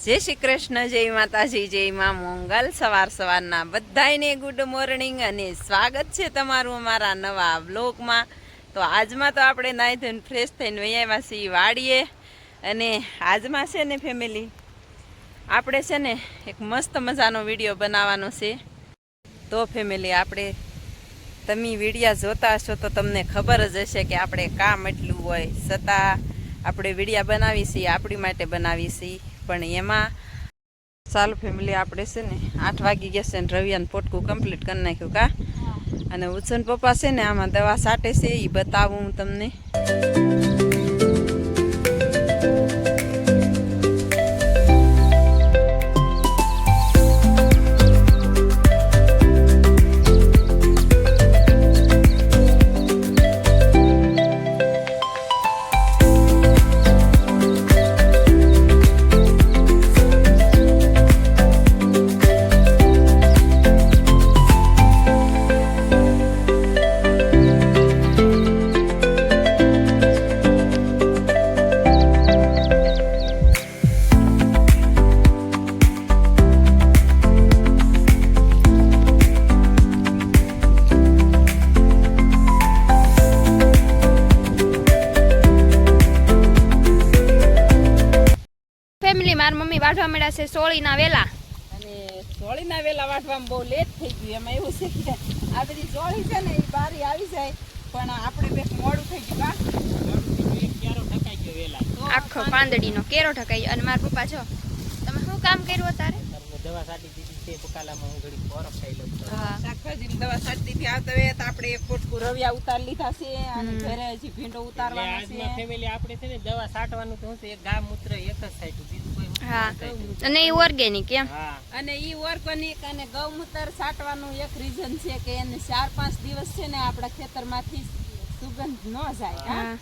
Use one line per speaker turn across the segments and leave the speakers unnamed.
જય શ્રી કૃષ્ણ, જય માતાજી, જય માં મોંગલ। સવારના બધાને ગુડ મોર્નિંગ અને સ્વાગત છે તમારું અમારા નવા બ્લોગમાં। તો આજમાં તો આપણે નાહી ધોઈને ફ્રેશ થઈને વૈયા છીએ વાડીએ। અને આજમાં છે ને ફેમિલી આપણે છે ને એક મસ્ત મજાનો વિડીયો બનાવવાનો છે। તો ફેમિલી આપણે તમે વિડીયા જોતા હશો તો તમને ખબર જ હશે કે આપણે કામ એટલું હોય છતાં આપણે વિડીયા બનાવી છીએ, આપણી માટે બનાવી છીએ। પણ એમાં ચાલો ફેમિલી આપણે છે ને 8 વાગી ગયા છે ને રવિયાને પોટકું કમ્પ્લીટ કરી નાખ્યું કા। અને ઉત્સન પપ્પા છે ને આમાં દવા છાંટે છે, એ બતાવું હું તમને।
મારી મમ્મી વાઢવા મળ્યા છે સોળીના વેલા,
અને સોળીના વેલા વાઢવામાં બહુ લેટ થઈ ગયું। એમાં એવું છે કે આ બધી સોળી છે ને એ બારી આવી જાય પણ આપણે બે મોડું થઈ ગયું કા, કેરો ઠકાઈ ગયો વેલા,
આખો પાંદડીનો કેરો ઠકાઈ। અને મારા પપ્પા જો તમે શું કામ કર્યું અત્યારે?
દવા છાંટી દીધી છે બકાલામાં, હું ઘડી ફોરક ખાઈ લઉં છું।
શાકભાજીની દવા છાંટી દીધી આવતા વેત આપણે એક પોટકું રવિયા ઉતાર લીધા છે અને ઘરે હજી ભીંડો ઉતારવાનો છે।
આજના ફેમિલી આપણે છે ને દવા છાંટવાનું તો શું છે, એક ગા મૂત્ર એક જ છાંટ્યું, બીજું કોઈ
હા, અને એ ઓર્ગેનિક એમ।
હા,
અને ઈ ઓર્ગેનિક અને ગૌમૂત્ર છાંટવાનું એક રીઝન છે કે એને 4-5 દિવસ છે ને આપણા ખેતરમાંથી સુગંધ ન જાય। હા,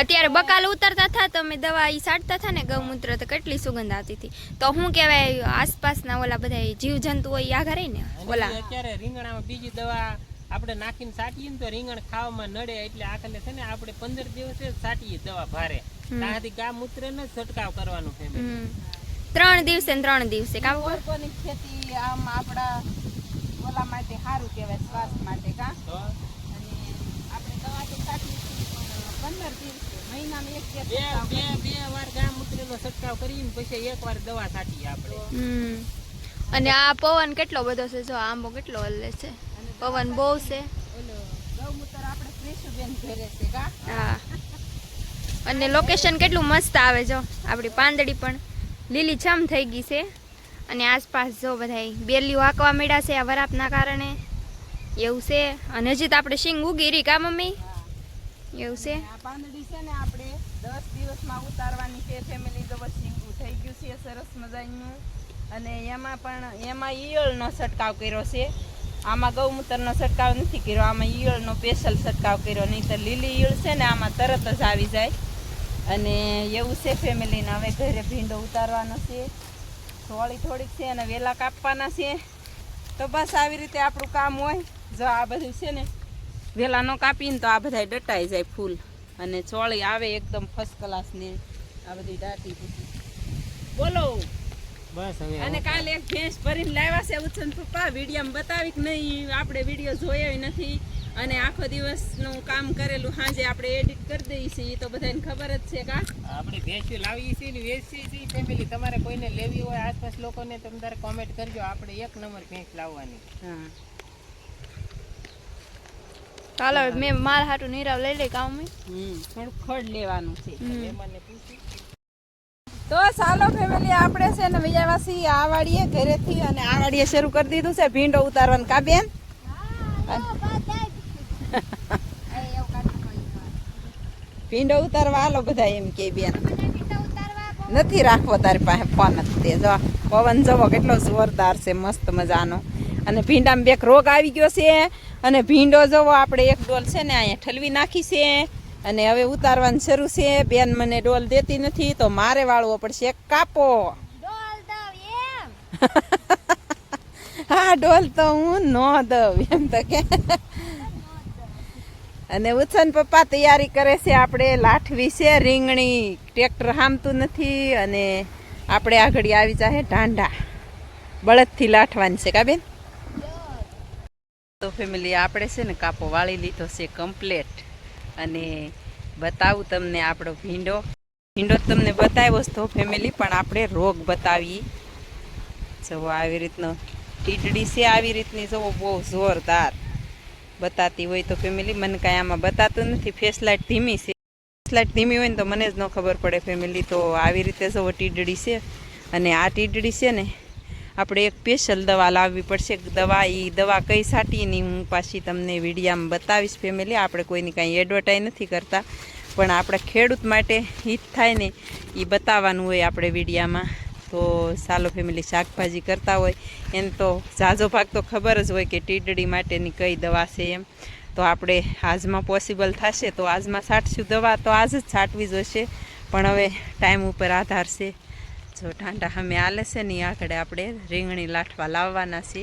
અત્યારે બકાલ ઉતરતા હતા તમે દવા ઈ છાંટતા હતા ને ગૌમૂત્ર, તો કેટલી સુગંધ આવતી હતી। તો હું કહેવાય આસપાસના ઓલા બધા જીવ જંતુ હોય આગળ રહી ને ઓલા
અત્યારે રીંગણામાં બીજી દવા આપણે નાખીને છાંટીએ ને તો રીંગણ ખાવામાં નડે, એટલે આખલે છે ને આપણે 15 દિવસે છાંટીએ દવા ભારે, ત્યાંથી ગા મૂત્ર ને છંટકાવ કરવાનો ફેમિલી।
3 દિવસે ને 3 દિવસે કામ
ઓર્ગેનિક ખેતી આમ આપણા ઓલા માટે સારું કહેવાય, સ્વાસ્થ્ય માટે કા। અને આપણે દવાથી છાંટીએ છીએ પણ 15 દિવસે મહિનામાં એક
બે વાર ગા મૂત્રનો છંટકાવ કરીને પછી એક વાર દવા છાંટીએ આપણે।
અને આ પવન કેટલો બધો છે, જો આંબો કેટલો હલે છે, પવન બહુ છે।
ઓલો ગૌમૂત્ર આપણે ક્રિશુબેન ઘરે છે કા।
હા, અને લોકેશન કેટલું મસ્ત આવે, જો આપણી પાંદડી પણ લીલી છમ થઈ ગઈ છે। અને આસપાસ જો બધા બેલીઓ હાંકવા મળ્યા છે આ વરાપના કારણે, એવું છે। અને હજી તો આપણે શીંગ ઉગી રહી કા મમ્મી, એવું છે।
આ પાંદડી છે ને આપણે 10 દિવસમાં ઉતારવાની છે ફેમિલી। તો બસ શીંગું થઈ ગયું છે સરસ મજાનું। અને એમાં ઈયળનો છંટકાવ કર્યો છે, આમાં ગૌમૂત્રનો છંટકાવ નથી કર્યો, આમાં ઈયળનો સ્પેશિયલ છંટકાવ કર્યો, નહીં તો લીલી ઈયળ છે ને આમાં તરત જ આવી જાય। અને એવું છે ફેમિલીને હવે ઘરે ભીંડો ઉતારવાનો છે, સોળી થોડીક છે અને વેલા કાપવાના છે। તો બસ આવી રીતે આપણું કામ હોય। જો આ બધું છે ને વેલા ન કાપીને તો આ બધા ડટાઈ જાય ફૂલ, અને ચોળી આવે એકદમ ફર્સ્ટ ક્લાસની આ બધી દાટી બધી બોલો।
બસ હવે
અને કાલે એક ભેંસ ભરીને લાવ્યા છે ઉત્સન પપ્પા, વિડીયામાં બતાવી કે નહીં, આપણે વિડીયો જોયો નથી અને આખો દિવસનું કામ કરેલું સાંજે આપણે એડિટ કરી દઈએ છીએ, તો બધાને ખબર જ છે કા।
આપણે ભેંસી લાવીએ છીએ ને વેચીએ છીએ ફેમિલી। તમારે કોઈને લેવી હોય આસપાસ લોકોને તમે તારે કોમેન્ટ કરજો, આપણે 1 નંબર ભેંસ લાવવાની।
હા,
ચાલો મેં મારા હાટું નીરાવ લઈ લઈ કામ
થોડું ખડ લેવાનું છે।
મહેમાનને પૂછી
તો ચાલો ફેમિલી આપણે છે ને વૈયાવાસી આ વાડીએ ઘરેથી, અને આ વાડીએ શરૂ કરી દીધું છે ભીંડો ઉતારવાનું કા બેન। ભીંડો ઉતારવા હાલો બધા એમ કે બેન નથી રાખવો તારી પાસે ફોન જ તે જો પવન જવો કેટલો જોરદાર છે, મસ્ત મજાનો। અને ભીંડામાં બેક રોગ આવી ગયો છે, અને ભીંડો જવો આપણે એક ડોલ છે ને અહીંયા ઠલવી નાખી છે, અને હવે ઉતારવાનું શરૂ છે। બેન મને ડોલ દેતી નથી તો મારે વાળવો પડશે, કાપો। હા, ડોલ તો હું ન દઉં એમ તો કે। અને ઉત્સન પપ્પા તૈયારી કરે છે, આપણે લાઠવી છે રીંગણી, ટ્રેક્ટર હામતું નથી, અને આપણે આ ઘડી આવી જાહે ઢાંઢા બળદથી લાઠવાની છે કા બેન? તો ફેમિલી આપણે છે ને કાપો વાળી લીધો છે કમ્પ્લેટ અને બતાવું તમને આપણો ભીંડો તમને બતાવ્યો તો ફેમિલી, પણ આપણે રોગ બતાવી જવો આવી રીતનો ટીડડી છે, આવી રીતની જવો બહુ જોરદાર બતાતી હોય તો ફેમિલી. મને કાંઈ આમાં બતાતું નથી, ફેસલાઇટ ધીમી છે, ફેસલાઇટ ધીમી હોય ને તો મને જ ન ખબર પડે ફેમિલી. તો આવી રીતે જવો ટીડડી છે અને આ ટીડડી છે ને આપણે એક સ્પેશિયલ દવા લાવવી પડશે. દવા કઈ સાટીની હું પાછી તમને વિડીયામાં બતાવીશ ફેમિલી. આપણે કોઈની કાંઈ એડવર્ટાઈઝ નથી કરતા, પણ આપણે ખેડૂત માટે હિત થાય ને એ બતાવવાનું હોય આપણે વિડીયામાં. તો ચાલો ફેમિલી, શાકભાજી કરતા હોય એને તો ઝાઝો ભાગ તો ખબર જ હોય કે ટીડડી માટેની કઈ દવા છે એમ. તો આપણે આજમાં પોસિબલ થશે તો આજમાં છાંટશું દવા, તો આજ જ છાંટવી જોઈશે. પણ હવે ટાઈમ ઉપર આધાર છે. જો ઠાંડા સામે આલે છે ને આગળ આપણે રીંગણી લાઠવા લાવવાના છે.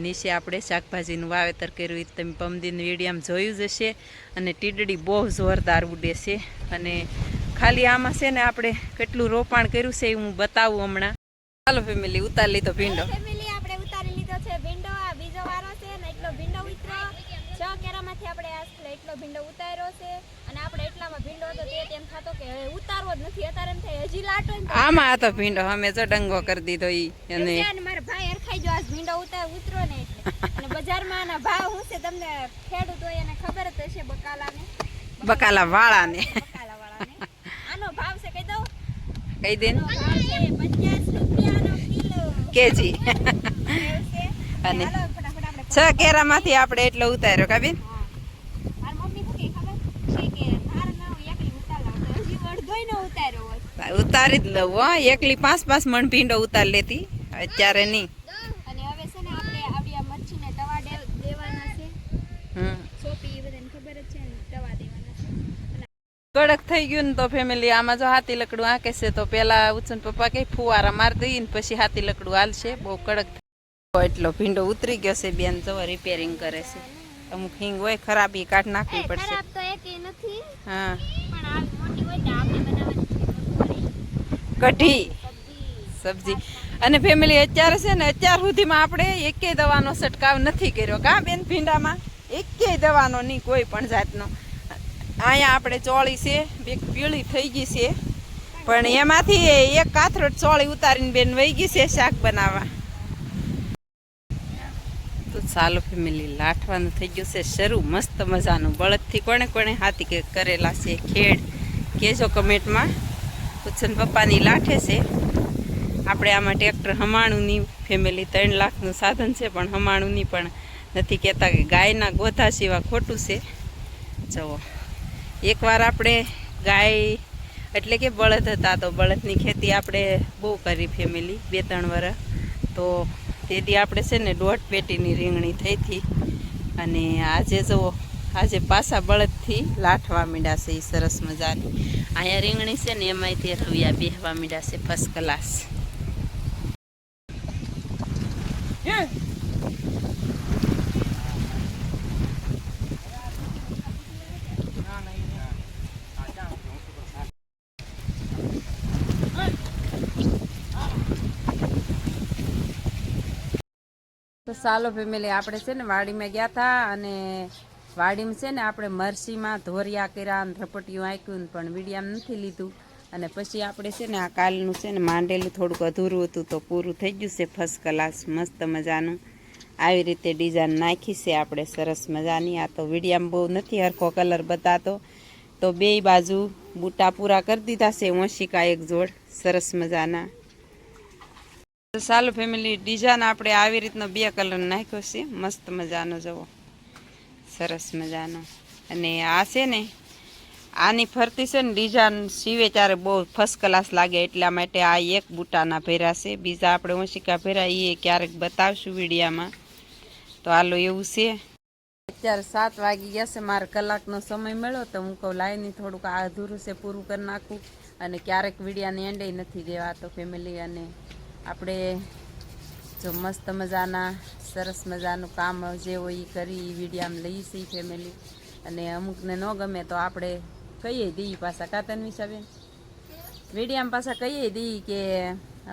નીચે આપણે શાકભાજીનું વાવેતર કર્યું એ તમે પમદીની વિડીયામાં જોયું જ હશે. અને ટીડડી બહુ જોરદાર ઉડે છે. અને ખાલી આમાં છે ને આપણે કેટલું રોપાણ કર્યું છે એ હું બતાવું હમણાં. ચાલો ફેમિલી, ઉતારી લીધો ભીંડો.
ફેમિલી આપણે ઉતારી લીધો છે ભીંડો. આ બીજો વારો છે ને એટલો ભીંડો ઉતર્યો. 6 કેરામાંથી આપણે આટલો એટલો ભીંડો ઉતાર્યો છે. અને આપણે એટલામાં ભીંડો હતો તે તેમ થતો કે ઉતારવો જ નથી. અત્યારે એમ થાય હજી લાટો ને
આમાં આ તો ભીંડો અમે જો ડંગો કરી દીધો ઈ. અને
મારા ભાઈ હરખાઈ જો આ ભીંડો ઉતરો ને એટલે. અને બજારમાં આના ભાવ શું છે તમને ખેડૂત હોય એને ખબર જ હશે.
બકાલા વાળાને
આનો ભાવ છે કહી દઉં?
કહી દે ને.
ભાવ છે 50 રૂપિયાનો કિલો
કેજી.
એવું છે.
અને
હાલો ફટાફટ આપણે
6 કેરામાંથી આપણે એટલો ઉતાર્યો કા બેન?
મારી મમ્મી શું કે ખબર છે કે તાર ના એકલી ઉતારલા તો હજી અડધોય ન ઉતાર્યો હોય.
ઉતારી જ લઉં હો. એકલી 5 મણ ભીંડો ઉતારી લેતી, અત્યારે નહીં.
અને હવે છે ને આપણે આપણી આ મરચીને તવા દેવાના છે. સોપી એ બધાને ખબર જ છે ને તવા દેવાના છે.
કડક થઈ ગયું ને તો ફેમિલી આમાં જો હાથી લકડું આંકે છે તો પેલા ઉછન પપ્પા કે ફુવારા મારી દઈએ ને પછી હાથી લકડું હાલશે. બહુ કડક એટલો ભીંડો ઉતરી ગયો છે. બેન જો રિપેરિંગ કરે છે. અમુક હિંગ હોય ખરાબ એ કાઢ નાખવી પડશે.
ખરાબ તો એકેય નથી.
હા,
પણ આ મોટી હોય તો આપણે બનાવવાની
કઢી સબ્જી. અને ફેમિલી અત્યારે છે ને અત્યાર સુધીમાં આપણે એકેય દવાનો છંટકાવ નથી કર્યો કા બેન? ભીંડામાં એકેય દવાનો નહીં, કોઈ પણ જાતનો. અહીંયા આપણે ચોળી છે, બે પીળી થઈ ગઈ છે, પણ એમાંથી એક કાથરોટ ચોળી ઉતારીને બેન વહી ગઈ છે શાક બનાવવા. તો ચાલો ફેમિલી, લાઠવાનું થઈ ગયું છે શરૂ મસ્ત મજાનું. બળદથી કોણે કોણે હાથી કે કરેલા છે ખેડ કહેજો કમેન્ટમાં. ઉછન પપ્પાની લાઠે છે. આપણે આમાં ટ્રેક્ટર હમાણુંની ફેમિલી 3 લાખનું સાધન છે, પણ હમાણુંની પણ નથી કહેતા કે ગાયના ગોધા સિવા ખોટું છે. જુઓ, એકવાર આપણે ગાય એટલે કે બળદ હતા તો બળદની ખેતી આપણે બહુ કરી ફેમિલી 2-3 વર્ષ. તો તેથી આપણે છે ને 1.5 પેટીની રીંગણી થઈ હતી. અને આજે જુઓ, આજે પાછા બળદથી લાઠવા માંડ્યા છે એ સરસ મજાની. અહીંયા રીંગણી છે ને એમાંય રૂયા બેહવા માંડ્યા છે ફર્સ્ટ ક્લાસ. તો ચાલો ફેમિલી, આપણે છે ને વાડીમાં ગયા હતા અને વાડીમાં છે ને આપણે મરસીમાં ધોરિયા કર્યા અને રપટીયું આંક્યું પણ વિડીયામાં નથી લીધું. અને પછી આપણે છે ને આ કાલનું છે ને માંડેલું થોડુંક અધૂરું હતું તો પૂરું થઈ ગયું છે ફર્સ્ટ ક્લાસ મસ્ત મજાનું. આવી રીતે ડિઝાઇન નાખી છે આપણે સરસ મજાની. આ તો વિડીયામાં બહુ નથી હરખો કલર બતાતો, તો 2 બાજુ બૂટા પૂરા કરી દીધા છે. ઓશિકા એક જોડ સરસ મજાના. ચાલો ફેમિલી, ડિઝાઇન આપણે આવી રીતનો 2 કલર નાખ્યો છે મસ્ત મજાનો. જવો સરસ મજાનો. અને આ છે ને આની ફરતી છે ને ડિઝાઇન સીવે ત્યારે બહુ ફર્સ્ટ ક્લાસ લાગે, એટલા માટે આ એક બૂટાના ભર્યા છે. બીજા આપણે ઓશિકા ભર્યા એ ક્યારેક બતાવશું વિડીયામાં. તો હાલો એવું છે. અત્યારે 7 વાગી ગયા છે. મારે કલાકનો સમય મળ્યો તો હું કહું લાઈની થોડુંક આ અધૂરું છે પૂરું કરી નાખું. અને ક્યારેક વિડીયાની એન્ડે નથી દેવા તો ફેમિલી. અને આપણે જો મસ્ત મજાના સરસ મજાનું કામ જે હોય એ કરી એ વિડીયામાં લઈએ છીએ ફેમિલી. અને અમુકને ન ગમે તો આપણે કહીએ દઈએ પાછા કાતન વિશાબેન. વિડીયામાં પાછા કહીએ દી કે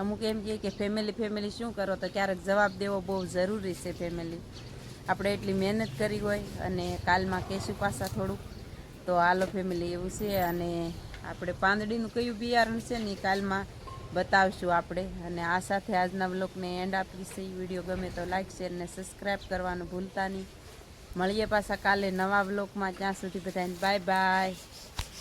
અમુક એમ કહે કે ફેમિલી શું કરો, તો ક્યારેક જવાબ દેવો બહુ જરૂરી છે. ફેમિલી આપણે એટલી મહેનત કરી હોય અને કાલમાં કહેશું પાછા થોડુંક, તો હાલો ફેમિલી એવું છે. અને આપણે પાંદડીનું કયું બિયારણ છે ને એ કાલમાં બતાવશું આપણે. અને આ સાથે આજના બ્લોગને એન્ડ આપી છે. વિડીયો ગમે તો લાઈક શેર ને સબસ્ક્રાઈબ કરવાનું ભૂલતા નહીં. મળીએ પાછા કાલે નવા બ્લોગમાં. ત્યાં સુધી બધાને બાય બાય.